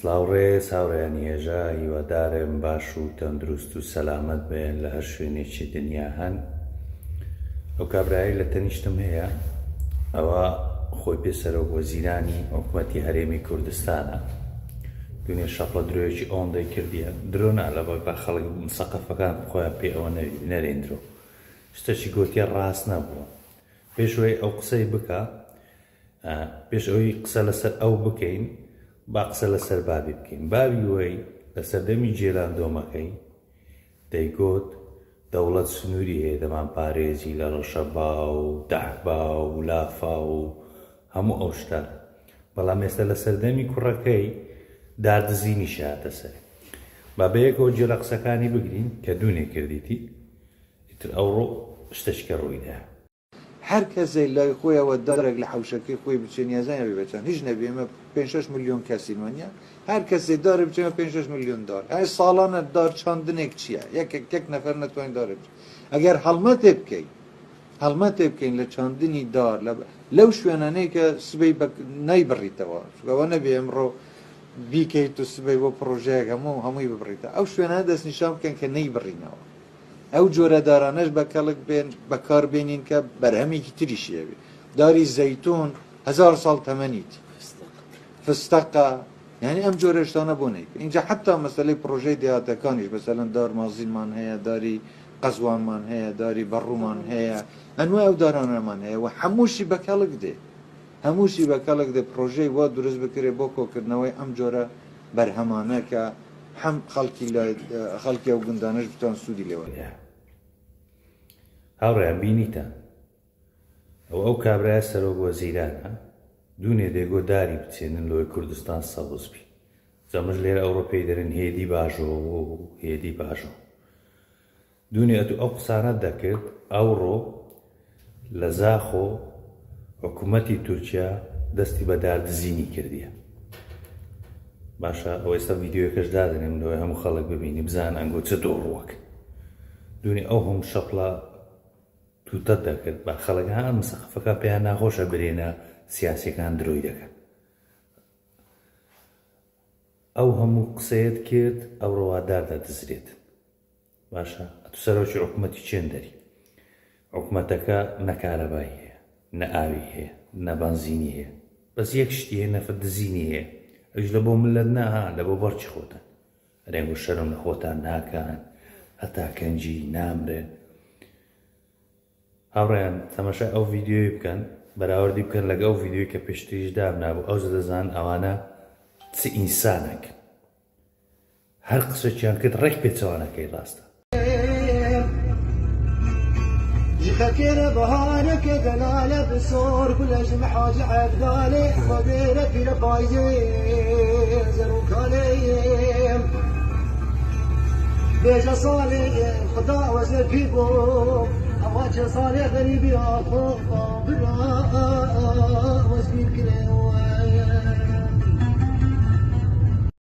سلااوڕێز هاوڕێیان هێژا هیوادارم باش و تەندروست و سەلامەت بێن لە هەر شوێنێکی دنیا هەن. ئەو کابرایی لە تەنیشتم هەیە، ئەوە خۆی پێسەرۆک وەزیرانی حکوومەتی هەرێمی کوردستانە. دوێنێ شەپڵە درۆیەکی ئەوەندەی کردیە، درۆ نا لە بە خەڵک سەقەفەکان خۆیان پێ ئەوە نەرێن درۆ، شتێکی گوتیە ڕاست نەبووە. پێشەوەی ئەو قسەی بکە، پێش ئەوەی قسە لەسەر ئەو بکەین، با قسە لەسەر بابی بکەین. بابی وەی لە سەردەمی جێلان دۆمەکەی دەیگوت دەوڵەت سنووری هەیە دەمان پارێزی لە ڕەشەبا و دەحبا و لافا و هەموو ئەو شتە، بەڵام ئێستا لە سەردەمی کوڕەکەی داردزینی شاتە سەر. با بەیەکەوە جێلە قسەکانی بگرین کە دوونێ کردیتی ئیتر ئەوڕۆ شتێکە ڕوویدا. هەر کەسێک لای خۆیەوە دەرێک لە حوشەکەی خۆی بچێن یازانە بێتەن هیچ نەبێ ئێمە 5-6 ملیۆن کەسی وانە هەر کەسێک دارە بچێمە 5-6 ملیۆن دار. ئەی ساڵانە دار چاندنێک چییە؟ یەک نەفەر نەتوانین دارە بچێت. ئەگەر هەڵمەتێ بکەین لە چاندنی دار لەو شوێنانەی کە سبەی نەیبڕیتەوە، ئەوە نەبێ ئەمڕۆ بیکەیت و سبەی بۆ پرۆژەیەک هەمووی ببڕیتە، ئەو شوێنانە دەستنیشان بکەن کە نەیبڕینەوە. ئەو جۆرە دارانەش بە کەڵک بێن بەکاربێنین کە بەرهەمێکی تریشیە بێ. داری زەیتون 1000 ساڵ تەمەنیت، فستەقە، یعنی ئەم جۆرە شتانە بۆ نەیکە. اینجا حتا مەسەلەی پرۆژەی دێهاتەکانیش مەسەلەن دار مازینمان هەیە، داری قەزوانمان هەیە، داری بەڕوومان هەیە، ئەنوای ئەو دارانەمان هەیە و هەمووشی بە کەڵک دێ، هەمووشی بە کەڵک دێ پرۆژەی وا دروست بکرێ بۆ کۆکردنەوەی ئەم جۆرە بەرهەمانە کە هەم خەڵکی ئەو گوندانەش بتوان سوودی لێوە. هاوڕێیان بینیتە ئەو کابرایە سەرۆک وەزیرانە دوونێ دێگۆ داری بچێنن لەوەی کوردستان سەوز بی. جەمەش لێرە ئەوڕۆپەی دەرن هێدی باژۆ و هێدی باژۆ. دوونێ ئەتو ئەو قسانە دەکرد ئەوڕۆ لە زاخۆ حکوومەتی تورکیا دەستی بە داردزینی کردیە. باشە ئەو ئێستا ڤیدیۆیەکەش دادنێم لەوەی هەموو خەڵک ببینی بزان ئەنگۆ چه دۆڕوەک. دوونێ ئەو هەموو شەپڵە تووتە دەکرد بە خەڵک هەم سەقفەکە پێیان ناخۆشە برێنە سیاسیەکان درۆی دەکەن. ئەو هەموو قسەیەت کرد ئەو ڕەوادار دەدزرێت. باشە ئەتو سەرۆکی حکوومەتی چێن دەری حکوومەتەکە نە کارەبای هەیە، نە ئاوی هەیە، نە بەنزینی هەیە، بەس یەک شتی هەیە، نەفەت دزینی هەیە. ئەوش لە بۆ ملت ناها، لە بۆ بەرچی خۆتان رێنگ و شەرم لە خۆتان ناکەن، هەتا کەنجی نامرێن. هاوڕێیان تەماشای ئەو ڤیدیۆی بکەن، بەراوردی بکەن لەگە ئەو ڤیدیۆی کە پێشتریش دابنابوو، ئەو دەزان ئەوانە چ ئینسانێک هەر قسەکیان کرد ڕێک پێچەوانەکەی ڕاستە. خكيرة بهانك دلالة بصور كل جمحاج عبدالي وغيرة في لبايدي زروك عليهم بيجا صالي خدا وزن بيبو أواجه صالي غريبي أخوف بلا وزن كليوان